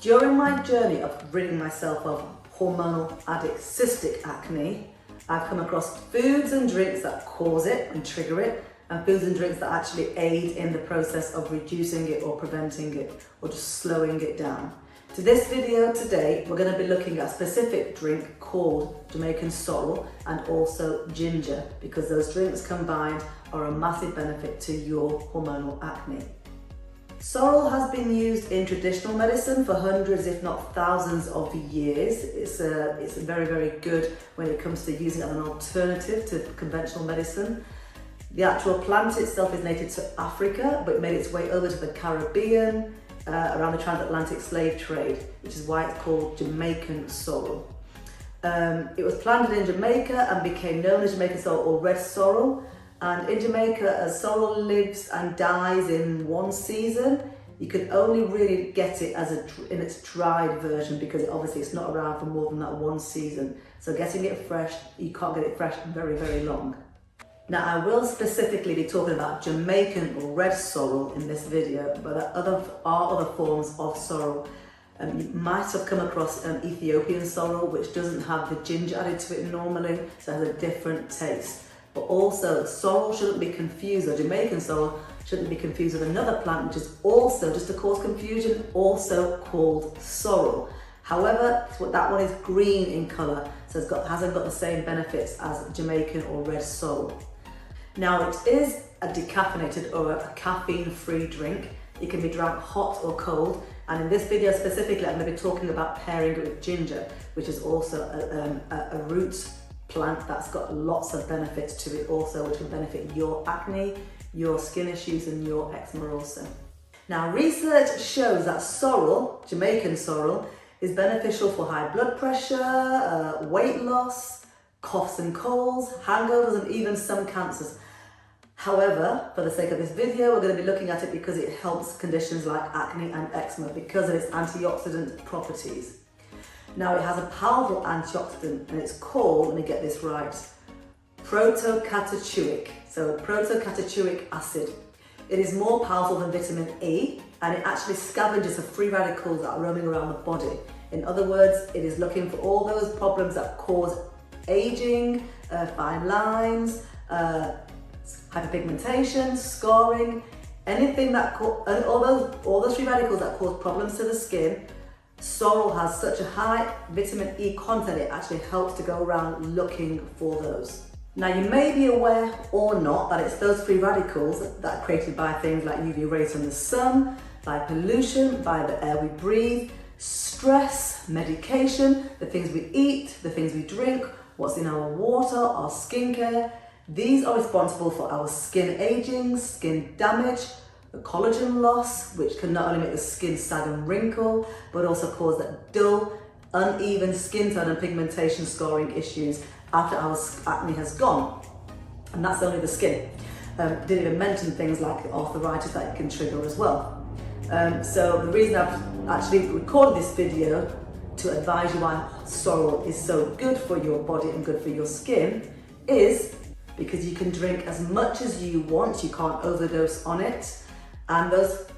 During my journey of ridding myself of hormonal addict cystic acne, I've come across foods and drinks that cause it and trigger it, and foods and drinks that actually aid in the process of reducing it or preventing it or just slowing it down. To this video today, we're going to be looking at a specific drink called Jamaican Sorrel and also ginger, because those drinks combined are a massive benefit to your hormonal acne. Sorrel has been used in traditional medicine for hundreds, if not thousands of years. It's very, very good when it comes to using it as an alternative to conventional medicine. The actual plant itself is native to Africa, but it made its way over to the Caribbean around the transatlantic slave trade, which is why it's called Jamaican sorrel. It was planted in Jamaica and became known as Jamaican sorrel or red sorrel. And in Jamaica, sorrel lives and dies in one season. You can only really get it in its dried version, because obviously it's not around for more than that one season. So getting it fresh, you can't get it fresh very, very long. Now, I will specifically be talking about Jamaican or red sorrel in this video, but there are other forms of sorrel. You might have come across Ethiopian sorrel, which doesn't have the ginger added to it normally, so it has a different taste. But also, sorrel shouldn't be confused, or Jamaican sorrel shouldn't be confused with another plant, which is also, just to cause confusion, also called sorrel. However, that one is green in colour, so hasn't got the same benefits as Jamaican or red sorrel. Now, it is a decaffeinated or a caffeine-free drink. It can be drank hot or cold, and in this video specifically, I'm going to be talking about pairing it with ginger, which is also a root plant that's got lots of benefits to it also, which will benefit your acne, your skin issues, and your eczema also. Now, research shows that sorrel, Jamaican sorrel, is beneficial for high blood pressure, weight loss, coughs and colds, hangovers, and even some cancers. However, for the sake of this video, we're going to be looking at it because it helps conditions like acne and eczema because of its antioxidant properties. Now, it has a powerful antioxidant, and it's called, let me get this right, protocatachewic. So protocatachewic acid. It is more powerful than vitamin E, and it actually scavenges the free radicals that are roaming around the body. In other words, it is looking for all those problems that cause aging, fine lines, hyperpigmentation, scarring, anything that all those free radicals that cause problems to the skin. Sorrel has such a high vitamin E content, it actually helps to go around looking for those. Now, you may be aware or not that it's those free radicals that are created by things like UV rays from the sun, by pollution, by the air we breathe, stress, medication, the things we eat, the things we drink, what's in our water, our skincare. These are responsible for our skin aging, skin damage, the collagen loss, which can not only make the skin sag and wrinkle, but also cause that dull, uneven skin tone and pigmentation scarring issues after our acne has gone. And that's only the skin. Didn't even mention things like arthritis that it can trigger as well. So the reason I've actually recorded this video to advise you why sorrel is so good for your body and good for your skin is because you can drink as much as you want, you can't overdose on it. And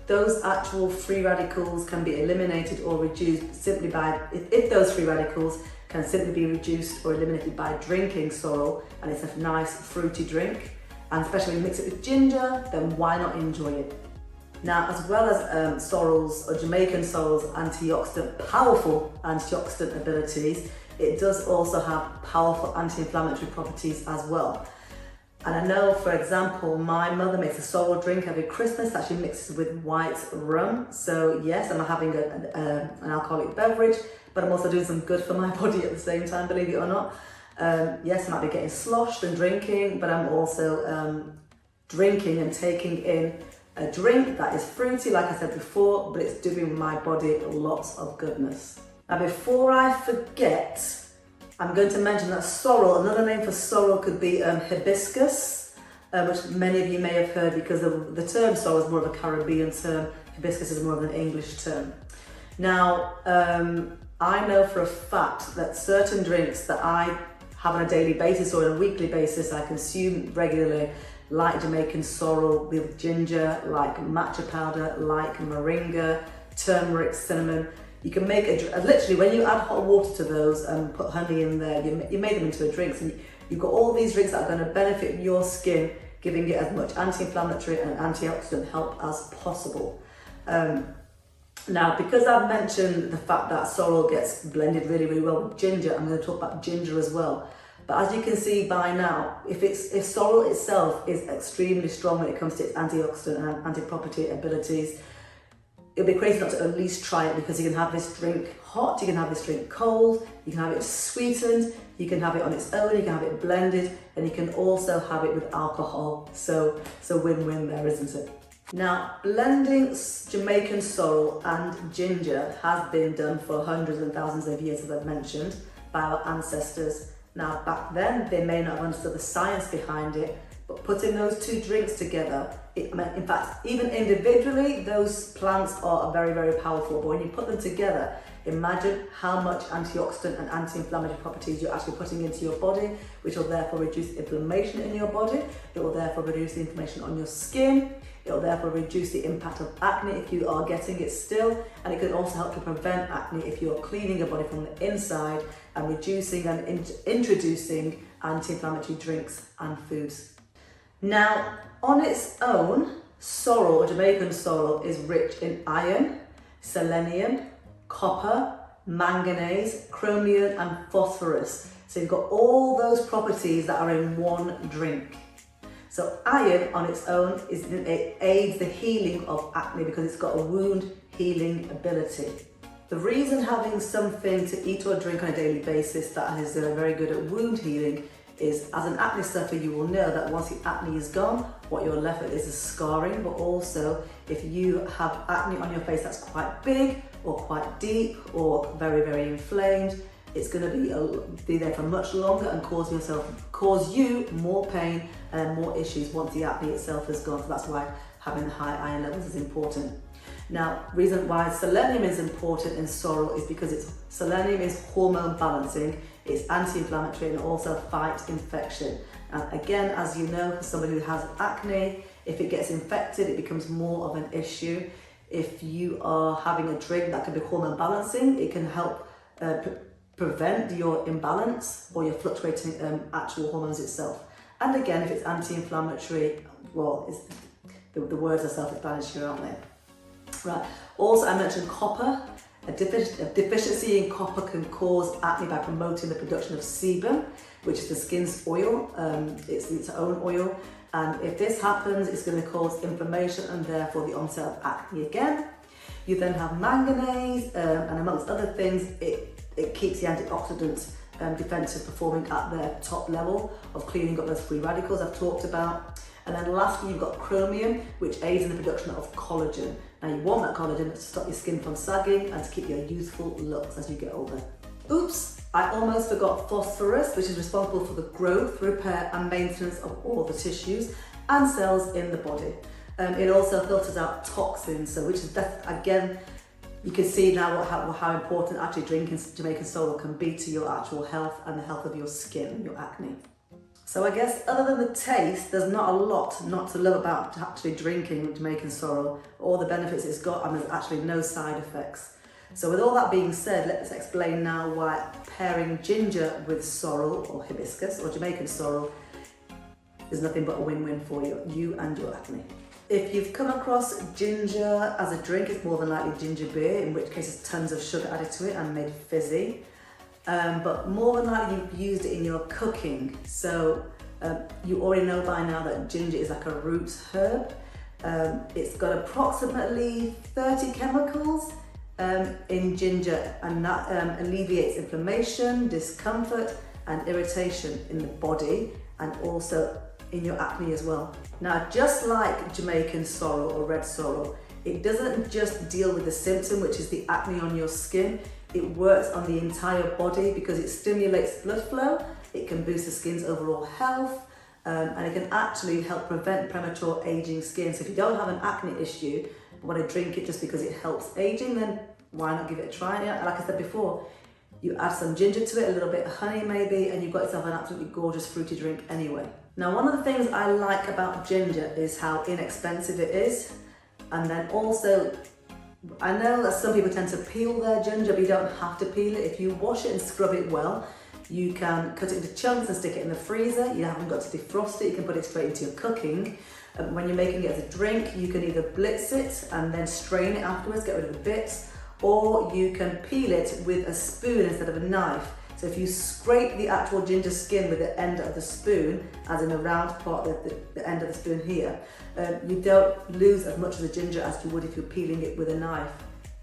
those actual free radicals can be eliminated or reduced simply by, if those free radicals can simply be reduced or eliminated by drinking sorrel, and it's a nice fruity drink, and especially when you mix it with ginger, then why not enjoy it? Now, as well as sorrel's or Jamaican sorrel's powerful antioxidant abilities, it does also have powerful anti-inflammatory properties as well. And I know, for example, my mother makes a sorrel drink every Christmas that she mixes with white rum. So yes, I'm having an alcoholic beverage, but I'm also doing some good for my body at the same time, believe it or not. Yes, I might be getting sloshed and drinking, but I'm also drinking and taking in a drink that is fruity, like I said before, but it's doing my body lots of goodness. Now, before I forget, I'm going to mention that sorrel, another name for sorrel could be hibiscus, which many of you may have heard because the term sorrel is more of a Caribbean term, hibiscus is more of an English term. Now, I know for a fact that certain drinks that I have on a daily basis or on a weekly basis, I consume regularly, like Jamaican sorrel with ginger, like matcha powder, like moringa, turmeric, cinnamon. You can make literally when you add hot water to those and put honey in there, you made them into a drink. So you've got all these drinks that are going to benefit your skin, giving it as much anti-inflammatory and antioxidant help as possible. Now, because I've mentioned the fact that sorrel gets blended really, really well with ginger, I'm going to talk about ginger as well. But as you can see by now, if sorrel itself is extremely strong when it comes to its antioxidant and anti-property abilities, it'll be crazy not to at least try it, because you can have this drink hot, you can have this drink cold, you can have it sweetened, you can have it on its own, you can have it blended, and you can also have it with alcohol. So win-win there, isn't it? Now, blending Jamaican sorrel and ginger has been done for hundreds and thousands of years, as I've mentioned, by our ancestors. Now, back then, they may not have understood the science behind it, but putting those two drinks together, in fact, even individually, those plants are very, very powerful. But when you put them together, imagine how much antioxidant and anti-inflammatory properties you're actually putting into your body, which will therefore reduce inflammation in your body. It will therefore reduce the inflammation on your skin. It will therefore reduce the impact of acne if you are getting it still. And it can also help to prevent acne if you are cleaning your body from the inside and reducing and introducing anti-inflammatory drinks and foods. Now, on its own, sorrel or Jamaican sorrel is rich in iron, selenium, copper, manganese, chromium and phosphorus. So you've got all those properties that are in one drink. So iron on its own it aids the healing of acne because it's got a wound healing ability. The reason having something to eat or drink on a daily basis that is very good at wound healing is, as an acne sufferer, you will know that once the acne is gone, what you're left with is a scarring. But also, if you have acne on your face that's quite big or quite deep or very, very inflamed, it's going to be there for much longer and cause you more pain and more issues once the acne itself is gone. So that's why having the high iron levels is important. Now, reason why selenium is important in sorrel is because selenium is hormone balancing, it's anti-inflammatory and also fights infection. And again, as you know, for somebody who has acne, if it gets infected, it becomes more of an issue. If you are having a drink that can be hormone balancing, it can help prevent your imbalance or your fluctuating actual hormones itself. And again, if it's anti-inflammatory, well, the words are self-explanatory, aren't they? Right. Also, I mentioned copper. A deficiency in copper can cause acne by promoting the production of sebum, which is the skin's oil. It's its own oil. And if this happens, it's going to cause inflammation and therefore the onset of acne again. You then have manganese, and amongst other things, it keeps the antioxidant defenses performing at their top level of cleaning up those free radicals I've talked about. And then lastly, you've got chromium, which aids in the production of collagen. Now, you want that collagen to stop your skin from sagging and to keep your youthful looks as you get older. Oops, I almost forgot phosphorus, which is responsible for the growth, repair and maintenance of all the tissues and cells in the body. It also filters out toxins, so which is again, you can see now how important actually drinking Jamaican sorrel can be to your actual health and the health of your skin, your acne. So I guess other than the taste, there's not a lot not to love about actually drinking Jamaican sorrel, all the benefits it's got, and there's actually no side effects. So with all that being said, let's explain now why pairing ginger with sorrel or hibiscus or Jamaican sorrel is nothing but a win-win for you and your acne. If you've come across ginger as a drink, it's more than likely ginger beer, in which case there's tons of sugar added to it and made fizzy. But more than likely you've used it in your cooking. So you already know by now that ginger is like a root herb. It's got approximately 30 chemicals in ginger, and that alleviates inflammation, discomfort and irritation in the body and also in your acne as well. Now, just like Jamaican sorrel or red sorrel, it doesn't just deal with the symptom, which is the acne on your skin. It works on the entire body because it stimulates blood flow, it can boost the skin's overall health, and it can actually help prevent premature aging skin. So if you don't have an acne issue, but want to drink it just because it helps aging, then why not give it a try? Yeah, like I said before, you add some ginger to it, a little bit of honey maybe, and you've got yourself an absolutely gorgeous fruity drink anyway. Now, one of the things I like about ginger is how inexpensive it is, and then also I know that some people tend to peel their ginger, but you don't have to peel it. If you wash it and scrub it well, you can cut it into chunks and stick it in the freezer. You haven't got to defrost it, you can put it straight into your cooking. When you're making it as a drink, you can either blitz it and then strain it afterwards, get rid of the bits, or you can peel it with a spoon instead of a knife. So if you scrape the actual ginger skin with the end of the spoon, as in the round part, the end of the spoon here, you don't lose as much of the ginger as you would if you're peeling it with a knife.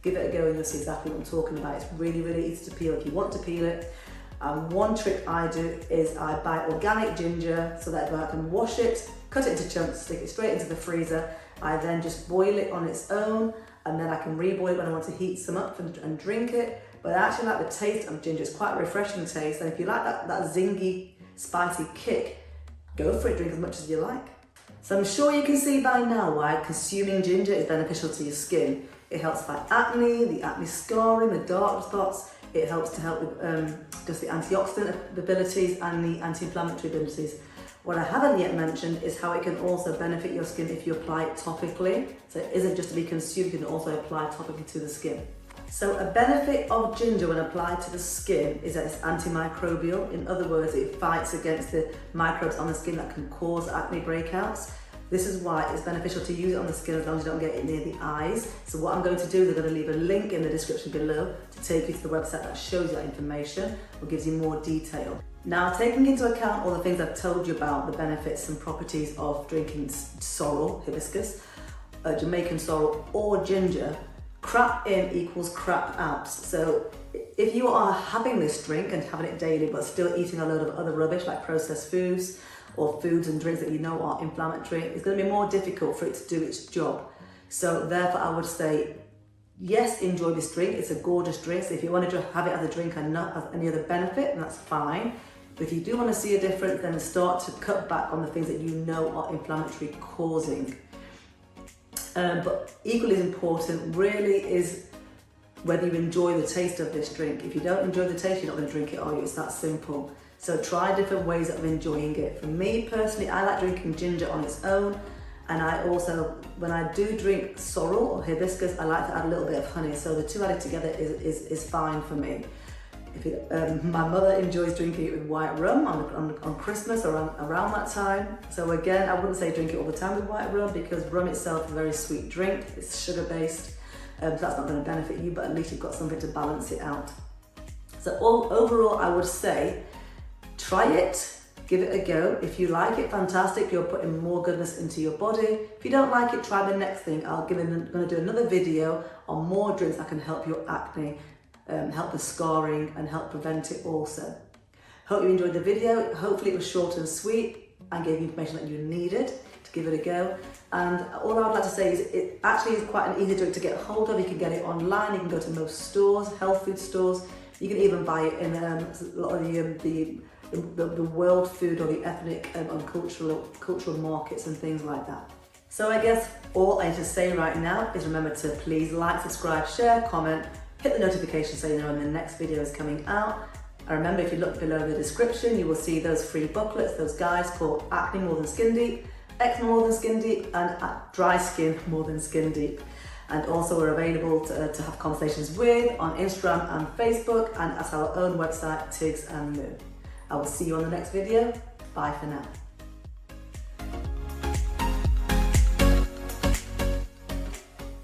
Give it a go and you'll see exactly what I'm talking about. It's really, really easy to peel if you want to peel it. One trick I do is I buy organic ginger so that I can wash it, cut it into chunks, stick it straight into the freezer. I then just boil it on its own, and then I can reboil it when I want to heat some up and drink it. But I actually like the taste of ginger. It's quite a refreshing taste, and if you like that zingy, spicy kick, go for it, drink as much as you like. So I'm sure you can see by now why consuming ginger is beneficial to your skin. It helps fight acne, the acne scarring, the dark spots. It helps to help with just the antioxidant abilities and the anti-inflammatory abilities. What I haven't yet mentioned is how it can also benefit your skin if you apply it topically. So it isn't just to be consumed, you can also apply topically to the skin. So a benefit of ginger when applied to the skin is that it's antimicrobial. In other words, it fights against the microbes on the skin that can cause acne breakouts. This is why it's beneficial to use it on the skin as long as you don't get it near the eyes. So what I'm going to do is I'm going to leave a link in the description below to take you to the website that shows you that information or gives you more detail. Now, taking into account all the things I've told you about the benefits and properties of drinking sorrel, hibiscus, Jamaican sorrel or ginger, crap in equals crap out. So if you are having this drink and having it daily but still eating a load of other rubbish like processed foods or foods and drinks that you know are inflammatory, it's going to be more difficult for it to do its job. So therefore I would say, yes, enjoy this drink. It's a gorgeous drink. So if you want to have it as a drink and not as any other benefit, then that's fine. But if you do want to see a difference, then start to cut back on the things that you know are inflammatory causing. But equally as important really is whether you enjoy the taste of this drink. If you don't enjoy the taste, you're not going to drink it, are you? It's that simple. So try different ways of enjoying it. For me personally, I like drinking ginger on its own. And I also, when I do drink sorrel or hibiscus, I like to add a little bit of honey. So the two added together is fine for me. My mother enjoys drinking it with white rum on Christmas or around that time. So again, I wouldn't say drink it all the time with white rum because rum itself is a very sweet drink. It's sugar based, so that's not going to benefit you, but at least you've got something to balance it out. So overall, I would say try it, give it a go. If you like it, fantastic, you're putting more goodness into your body. If you don't like it, try the next thing. I'm going to do another video on more drinks that can help your acne, help the scarring and help prevent it also. Hope you enjoyed the video. Hopefully it was short and sweet and gave you information that you needed to give it a go. And all I would like to say is it actually is quite an easy drink to get hold of. You can get it online, you can go to most stores, health food stores. You can even buy it in a lot of the world food or the ethnic and cultural markets and things like that. So I guess all I need to say right now is remember to please like, subscribe, share, comment, hit the notification so you know when the next video is coming out. And remember, if you look below the description, you will see those free booklets, those guides called Acne More Than Skin Deep, Eczema More Than Skin Deep, and Dry Skin More Than Skin Deep. And also we're available to have conversations with on Instagram and Facebook and at our own website, Tigs and Moo. I will see you on the next video. Bye for now.